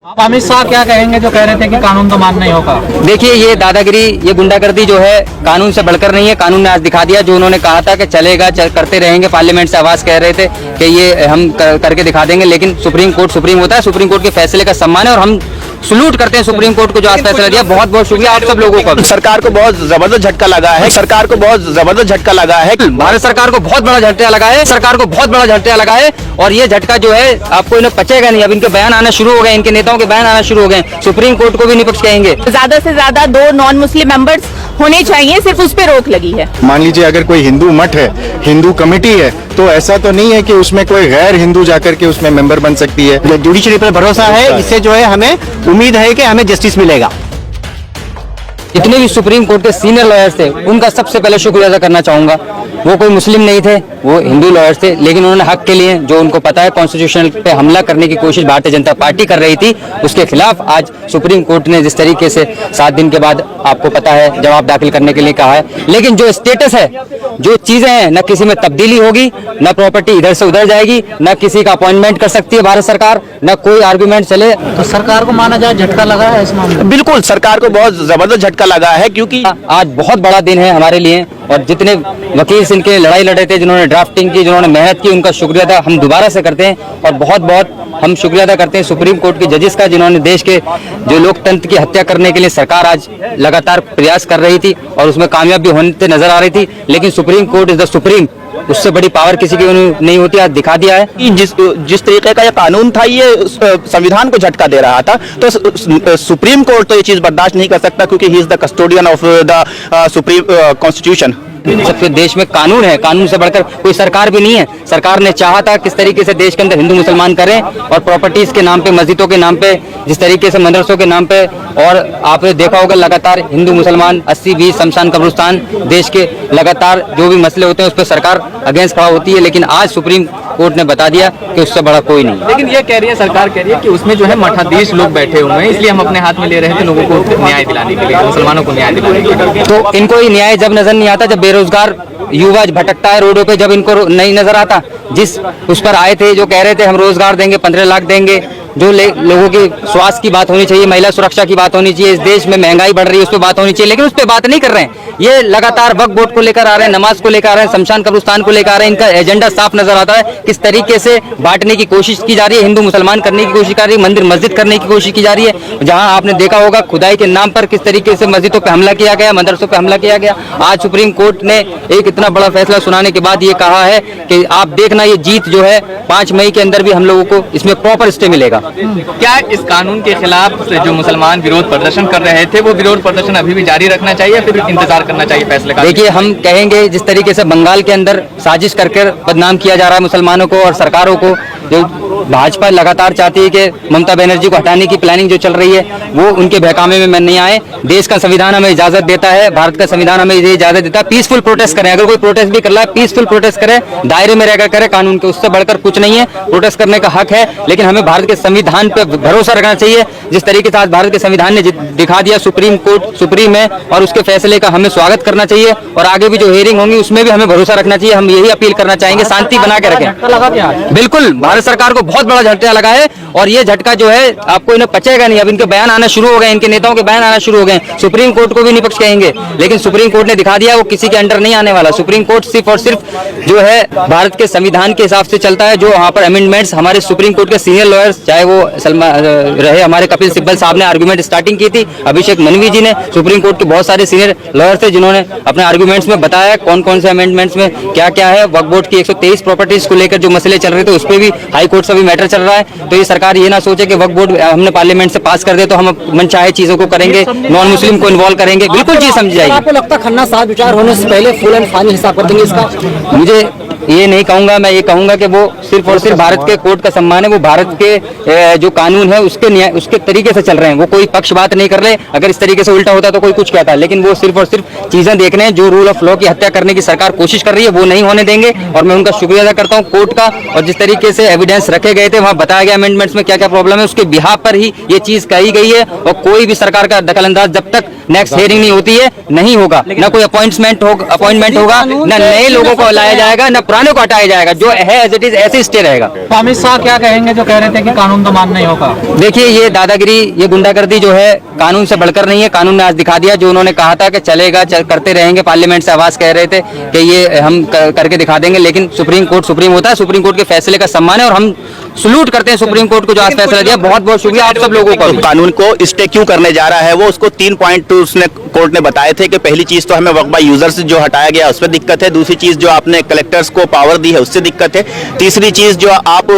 आप अमित शाह क्या कहेंगे जो कह रहे थे कि कानून तो मानना ही होगा? देखिए, ये दादागिरी, ये गुंडागर्दी जो है कानून से बढ़कर नहीं है। कानून ने आज दिखा दिया जो उन्होंने कहा था कि चलेगा, करते रहेंगे। पार्लियामेंट से आवाज कह रहे थे कि ये हम करके दिखा देंगे, लेकिन सुप्रीम कोर्ट सुप्रीम होता है। सुप्रीम कोर्ट के फैसले का सम्मान है और हम सलूट करते हैं सुप्रीम कोर्ट को जो आज फैसला दिया। बहुत बहुत शुक्रिया आप सब लोगों का। सरकार को बहुत जबरदस्त झटका लगा है। सरकार को बहुत जबरदस्त झटका लगा है। भारत सरकार को बहुत बड़ा झटका लगा है। सरकार को बहुत बड़ा झटका लगा है और ये झटका जो है आपको इन्हें पचेगा नहीं। अब इनके बयान आना शुरू हो गए, इनके नेताओं के बयान आना शुरू हो गए। सुप्रीम कोर्ट को भी निष्पक्ष कहेंगे। ज्यादा से ज्यादा 2 नॉन मुस्लिम मेंबर्स होने चाहिए, सिर्फ उस पे रोक लगी है। मान लीजिए अगर कोई हिंदू मठ है, हिंदू कमेटी है, तो ऐसा तो नहीं है कि उसमें कोई गैर हिंदू जाकर के उसमें मेंबर बन सकती है। जुडिशरी पर भरोसा है, इससे जो है हमें उम्मीद है कि हमें जस्टिस मिलेगा। जितने भी सुप्रीम कोर्ट के सीनियर लॉयर्स थे उनका सबसे पहले शुक्रिया अदा करना चाहूंगा। वो कोई मुस्लिम नहीं थे, वो हिंदू लॉयर्स थे, लेकिन उन्होंने हक के लिए, जो उनको पता है कॉन्स्टिट्यूशन पे हमला करने की कोशिश भारतीय जनता पार्टी कर रही थी, उसके खिलाफ आज सुप्रीम कोर्ट ने जिस तरीके से 7 दिन के बाद आपको पता है जवाब दाखिल करने के लिए कहा है। लेकिन जो स्टेटस है, जो चीजें हैं, न किसी में तब्दीली होगी, न प्रॉपर्टी इधर से उधर जाएगी, न किसी का अपॉइंटमेंट कर सकती है भारत सरकार, न कोई आर्गुमेंट चले। तो सरकार को माना जाए झटका लगा है इस मामले में? बिल्कुल, सरकार को बहुत जबरदस्त झटका लगा है, क्योंकि आज बहुत बड़ा दिन है हमारे लिए और जितने वकील इनके लड़ाई लड़े थे, जिन्होंने ड्राफ्टिंग की, जिन्होंने मेहनत की, उनका शुक्रिया अदा हम दोबारा से करते हैं। और बहुत बहुत हम शुक्रिया अदा करते हैं सुप्रीम कोर्ट के जजेस का, जिन्होंने देश के जो लोकतंत्र की हत्या करने के लिए सरकार आज लगातार प्रयास कर रही थी और उसमें कामयाब भी होते नजर आ रही थी। लेकिन supreme court is the supreme, उससे बड़ी पावर किसी की नहीं होती। आज दिखा दिया है कि जिस तरीके का ये कानून था, ये संविधान को झटका दे रहा था। तो सुप्रीम कोर्ट तो ये चीज बर्दाश्त नहीं कर सकता, क्योंकि he is the custodian of the supreme constitution. सबके देश में कानून है, कानून से बढ़कर कोई सरकार भी नहीं है। सरकार ने चाहा था किस तरीके से देश के अंदर हिंदू मुसलमान करें और प्रॉपर्टीज के नाम पे, मस्जिदों के नाम पे, जिस तरीके से मदरसों के नाम पे, और आपने देखा होगा लगातार हिंदू मुसलमान 80-20 शमशान कब्रिस्तान, देश के लगातार जो भी मसले होते हैं उस पर सरकार अगेंस्ट खड़ा होती है। लेकिन आज सुप्रीम कोर्ट ने बता दिया कि उससे बड़ा कोई नहीं। लेकिन ये कह रही है सरकार, कह रही है कि उसमें जो है मठाधीश लोग बैठे हुए हैं, इसलिए हम अपने हाथ में ले रहे थे लोगों को न्याय दिलाने के लिए, मुसलमानों को न्याय दिलाने के लिए। तो इनको ये न्याय जब नजर नहीं आता, जब बेरोजगार युवा भटकता है रोडों पे, जब इनको नहीं नजर आता। जिस उस पर आए थे, जो कह रहे थे हम रोजगार देंगे, 15 लाख देंगे, जो लोगों के स्वास्थ्य की बात होनी चाहिए, महिला सुरक्षा की बात होनी चाहिए, इस देश में महंगाई बढ़ रही है उस पर बात होनी चाहिए, लेकिन उस पर बात नहीं कर रहे हैं। ये लगातार वक्फ बोर्ड को लेकर आ रहे हैं, नमाज को लेकर आ रहे हैं, शमशान कब्रिस्तान को लेकर आ रहे हैं। इनका एजेंडा साफ नजर आता है, किस तरीके से बांटने की कोशिश की जा रही है, हिंदू मुसलमान करने की कोशिश कर रही है, मंदिर मस्जिद करने की कोशिश की जा रही है। जहां आपने देखा होगा खुदाई के नाम पर किस तरीके से मस्जिदों पर हमला किया गया, मदरसों पर हमला किया गया। आज सुप्रीम कोर्ट ने एक इतना बड़ा फैसला सुनाने के बाद ये कहा है कि आप देखना, ये जीत जो है 5 मई के अंदर भी हम लोगों को इसमें प्रॉपर स्टे मिलेगा। क्या इस कानून के खिलाफ जो मुसलमान विरोध प्रदर्शन कर रहे थे, वो विरोध प्रदर्शन अभी भी जारी रखना चाहिए, फिर इंतजार करना चाहिए फैसले का? देखिए, हम कहेंगे जिस तरीके से बंगाल के अंदर साजिश करके बदनाम किया जा रहा है मुसलमानों को और सरकारों को, जो भाजपा लगातार चाहती है कि ममता बनर्जी को हटाने की प्लानिंग जो चल रही है, वो उनके बहकावे में नहीं आए। देश का संविधान हमें इजाजत देता है, भारत का संविधान हमें ये इजाजत देता है, पीसफुल प्रोटेस्ट करें। अगर कोई प्रोटेस्ट भी कर रहा है, पीसफुल प्रोटेस्ट करें, दायरे में रहकर करें, कानून के, उससे बढ़कर कुछ नहीं है। प्रोटेस्ट करने का हक है, लेकिन हमें भारत के संविधान पर भरोसा रखना चाहिए। जिस तरीके से आज भारत के संविधान ने दिखा दिया, सुप्रीम कोर्ट सुप्रीम है और उसके फैसले का हमें स्वागत करना चाहिए और आगे भी जो हियरिंग होंगी उसमें भी हमें भरोसा रखना चाहिए। हम यही अपील करना चाहेंगे, शांति बना के रखें। बिल्कुल, भारत सरकार को बहुत बड़ा झटका लगा है और ये झटका जो है आपको इन्हें पचेगा नहीं। अब इनके बयान आना शुरू हो गए, इनके नेताओं के बयान आना शुरू हो गए। सुप्रीम कोर्ट को भी निष्पक्ष कहेंगे, लेकिन सुप्रीम कोर्ट ने दिखा दिया वो किसी के अंडर नहीं आने वाला। सुप्रीम कोर्ट सिर्फ और सिर्फ जो है भारत के संविधान के हिसाब से चलता है। जो वहाँ पर अमेंडमेंट्स हमारे सुप्रीम कोर्ट के सीनियर लॉयर्स, चाहे वो रहे हमारे कपिल सिब्बल साहब ने आर्गुमेंट स्टार्टिंग की थी, अभिषेक मनवी जी ने, सुप्रीम कोर्ट के बहुत सारे सीनियर लॉयर थे जिन्होंने अपने आर्गुमेंट्स में बताया कौन कौन से अमेंडमेंट्स में क्या क्या है। वक्फ बोर्ड की 123 प्रॉपर्टीज को लेकर जो मसले चल रहे थे उस पर भी हाई कोर्ट से भी मैटर चल रहा है। तो ये सरकार ये ना सोचे कि वक्फ बोर्ड हमने पार्लियामेंट से पास कर दे तो हम मनचाहे चीजों को करेंगे, नॉन मुस्लिम को इन्वॉल्व करेंगे, बिल्कुल चीज समझ जाएगी। आपको लगता है खन्ना साहब विचार होने से पहले फुल एंड फाइनल हिसाब कर देंगे इसका? मुझे ये नहीं कहूंगा, मैं ये कहूंगा कि वो सिर्फ और सिर्फ भारत के कोर्ट का सम्मान है। वो भारत के जो कानून है उसके तरीके से चल रहे हैं, वो कोई पक्ष बात नहीं कर रहे। अगर इस तरीके से उल्टा होता तो कोई कुछ कहता, लेकिन वो सिर्फ और सिर्फ चीजें देख रहे हैं। जो रूल ऑफ लॉ की हत्या करने की सरकार कोशिश कर रही है वो नहीं होने देंगे और मैं उनका शुक्रिया अदा करता हूँ कोर्ट का। और जिस तरीके से एविडेंस रखे गए थे, वहाँ बताया गया अमेंडमेंट डॉक्यूमेंट्स में क्या क्या प्रॉब्लम है उसके बिहाफ पर ही ये चीज कही गई है। और कोई भी सरकार का दखलंदाज जब तक नेक्स्ट हियरिंग नहीं होती है नहीं होगा, न कोई अपॉइंटमेंट होगा, न नए लोगों को लाया जाएगा, न पुराने को हटाया जाएगा। जो है एज इट इज ऐसे स्टे रहेगा। तो अमित शाह क्या कहेंगे जो कह रहे थे कि कानून तो मानना ही होगा? देखिए ये दादागिरी, ये गुंडागर्दी जो है कानून से बढ़कर नहीं है। कानून ने आज दिखा दिया जो उन्होंने कहा था कि चलेगा करते रहेंगे, पार्लियामेंट से आवाज कह रहे थे कि ये हम करके दिखा देंगे, लेकिन सुप्रीम कोर्ट सुप्रीम होता है। सुप्रीम कोर्ट के फैसले का सम्मान है और हम सलूट करते हैं सुप्रीम कोर्ट को जो आज फैसला दिया। बहुत बहुत शुक्रिया आप सब लोगों का। कानून को स्टे क्यों करने जा रहा है वो उसको 3 पॉइंट उसने कोर्ट ने बताए थे कि पहली चीज तो हमें वक्फ बाय यूजर्स जो हटाया गया उसमें दिक्कत है, दूसरी चीज जो आपने कलेक्टर्स को पावर दी है उससे दिक्कत है, तीसरी चीज जो आप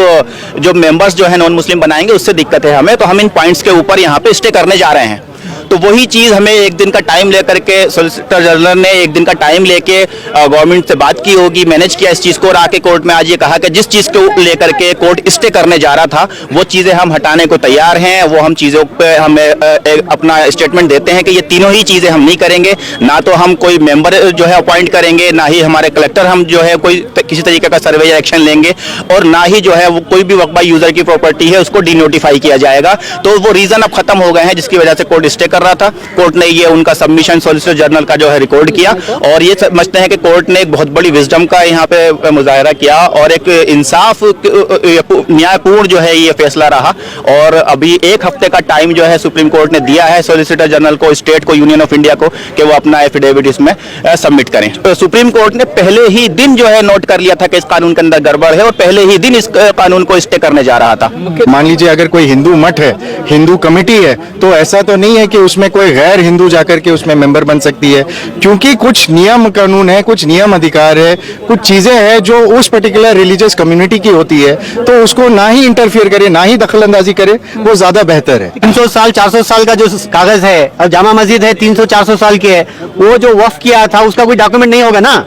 जो मेंबर्स जो है नॉन मुस्लिम बनाएंगे उससे दिक्कत है हमें। तो हम इन पॉइंट्स के ऊपर यहाँ पे स्टे करने जा रहे हैं। तो वही चीज हमें एक दिन का टाइम लेकर के सॉलिसिटर जनरल ने एक दिन का टाइम लेके गवर्नमेंट से बात की होगी, मैनेज किया इस चीज को और आके कोर्ट में आज ये कहा कि जिस चीज को लेकर के कोर्ट स्टे करने जा रहा था वो चीजें हम हटाने को तैयार हैं। वो हम चीजों पे हमें अपना स्टेटमेंट देते हैं कि ये तीनों ही चीजें हम नहीं करेंगे, ना तो हम कोई मेंबर जो है अपॉइंट करेंगे, ना ही हमारे कलेक्टर हम जो है कोई किसी तरीके का सर्वे या एक्शन लेंगे, और ना ही जो है वो कोई भी वक्फ बाय यूजर की प्रॉपर्टी है उसको डिनोटिफाई किया जाएगा। तो वो रीजन अब खत्म हो गए हैं जिसकी वजह से कोर्ट स्टे कर रहा था। कोर्ट ने ये उनका सबमिशन सॉलिसिटर जनरल का जो है रिकॉर्ड किया और ये समझते हैं कि कोर्ट ने एक बहुत बड़ी विजडम का यहाँ पे मुजाहरा किया और एक इंसाफ न्यायपूर्ण जो है ये फैसला रहा। और अभी 1 हफ्ते का टाइम जो है सुप्रीम कोर्ट ने दिया है सॉलिसिटर जनरल को, स्टेट को, यूनियन ऑफ इंडिया को कि वो अपना एफिडेविट इसमें सबमिट करें। तो सुप्रीम कोर्ट ने पहले ही दिन जो है नोट कर लिया था कि इस कानून के अंदर गड़बड़ है और पहले ही दिन इस कानून को स्टे करने जा रहा था। मान लीजिए अगर कोई हिंदू मठ है, हिंदू कमेटी है, तो ऐसा तो नहीं है कि उसमें कोई गैर हिंदू जाकर के उसमें मेंबर बन सकती है, क्योंकि कुछ नियम कानून है, कुछ नियम अधिकार है, कुछ चीजें हैं जो उस पर्टिकुलर रिलीजियस कम्युनिटी की होती है, तो उसको ना ही इंटरफियर करे, ना ही दखलंदाजी करे, वो ज्यादा बेहतर है। 300 साल 400 साल का जो कागज है और जामा मस्जिद है 300-400 साल की है, वो जो वक्फ किया था उसका कोई डॉक्यूमेंट नहीं होगा ना,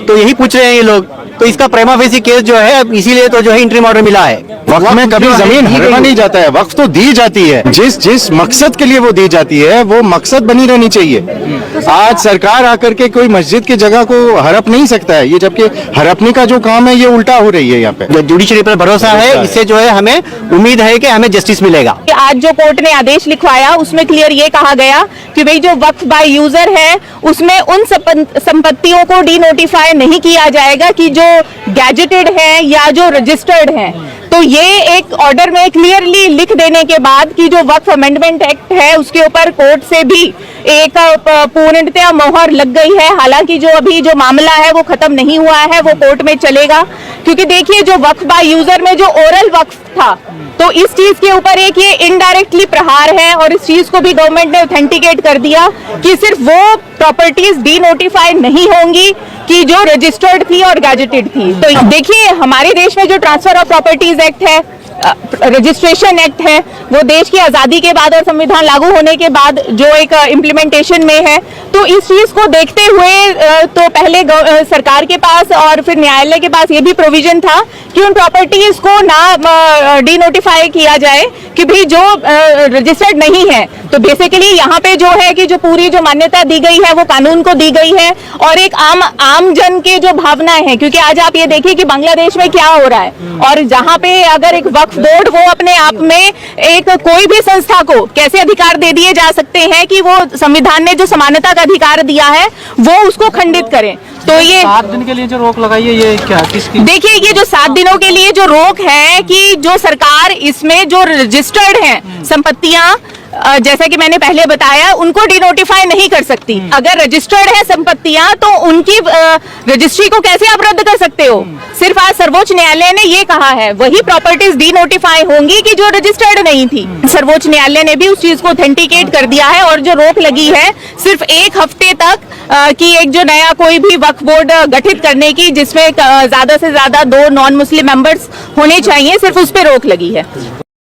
तो यही पूछ रहे हैं ये लोग। तो इसका प्रेमा फेसी केस जो है इसीलिए तो जो है इंटरिम ऑर्डर मिला है। वक्फ में कभी जमीन हड़पा नहीं जाता है, वक्फ तो दी जाती है, जिस मकसद के लिए वो दी जाती है वो मकसद बनी रहनी चाहिए। आज सरकार आकर के कोई मस्जिद की जगह को हड़प नहीं सकता है, ये जबकि हड़पने का जो काम है ये उल्टा हो रही है। यहाँ पे जुडिशरी पर भरोसा है, इससे जो है हमें उम्मीद है कि हमें जस्टिस मिलेगा। आज जो कोर्ट ने आदेश लिखवाया उसमें क्लियर ये कहा गया कि भाई जो वक्फ बाय यूजर है उसमें उन संपत्तियों को डिनोटिफाई नहीं किया जाएगा कि जो गैजेटेड है या जो रजिस्टर्ड है। तो ये एक ऑर्डर में क्लियरली लिख देने के बाद कि जो वक्फ अमेंडमेंट एक्ट है उसके ऊपर कोर्ट से भी एक पूर्णतया मोहर लग गई है। हालांकि जो अभी जो मामला है वो खत्म नहीं हुआ है, वो कोर्ट में चलेगा, क्योंकि देखिए जो वक्फ बाय यूजर में जो ओरल वक्फ था तो इस चीज के ऊपर एक ये इनडायरेक्टली प्रहार है और इस चीज को भी गवर्नमेंट ने ऑथेंटिकेट कर दिया कि सिर्फ वो प्रॉपर्टीज डीनोटिफाई नहीं होंगी कि जो रजिस्टर्ड थी और गैजेटेड थी। तो देखिए हमारे देश में जो ट्रांसफर ऑफ प्रॉपर्टीज एक्ट है, रजिस्ट्रेशन एक्ट है, वो देश की आजादी के बाद और संविधान लागू होने के बाद जो एक इम्प्लीमेंटेशन में है। तो इस चीज को देखते हुए तो पहले सरकार के पास और फिर न्यायालय के पास ये भी प्रोविजन था कि उन प्रॉपर्टीज को ना डीनोटिफाई किया जाए कि भी जो रजिस्टर्ड नहीं है। तो बेसिकली यहाँ पे जो है कि जो पूरी जो मान्यता दी गई है वो कानून को दी गई है और एक आम जन के जो भावनाएं हैं, क्योंकि आज आप ये देखिए कि बांग्लादेश में क्या हो रहा है और जहाँ पे अगर एक वक्फ बोर्ड वो अपने आप में एक कोई भी संस्था को कैसे अधिकार दे दिए जा सकते हैं कि वो संविधान ने जो समानता का अधिकार दिया है वो उसको खंडित करें। तो ये 7 दिन के लिए जो रोक लगाई है ये क्या किसकी? देखिए ये जो 7 दिनों के लिए जो रोक है कि जो सरकार इसमें जो रजिस्टर्ड हैं संपत्तियां, जैसा कि मैंने पहले बताया, उनको डिनोटिफाई नहीं कर सकती। अगर रजिस्टर्ड है संपत्तियां तो उनकी रजिस्ट्री को कैसे आप रद्द कर सकते हो? सिर्फ आज सर्वोच्च न्यायालय ने ये कहा है वही प्रॉपर्टीज डिनोटिफाई होंगी कि जो रजिस्टर्ड नहीं थी। सर्वोच्च न्यायालय ने भी उस चीज को ऑथेंटिकेट कर दिया है और जो रोक लगी है सिर्फ 1 हफ्ते तक कि एक जो नया कोई भी वक्फ बोर्ड गठित करने की जिसमें ज्यादा से ज्यादा 2 नॉन मुस्लिम मेंबर्स होने चाहिए, सिर्फ उस पर रोक लगी है।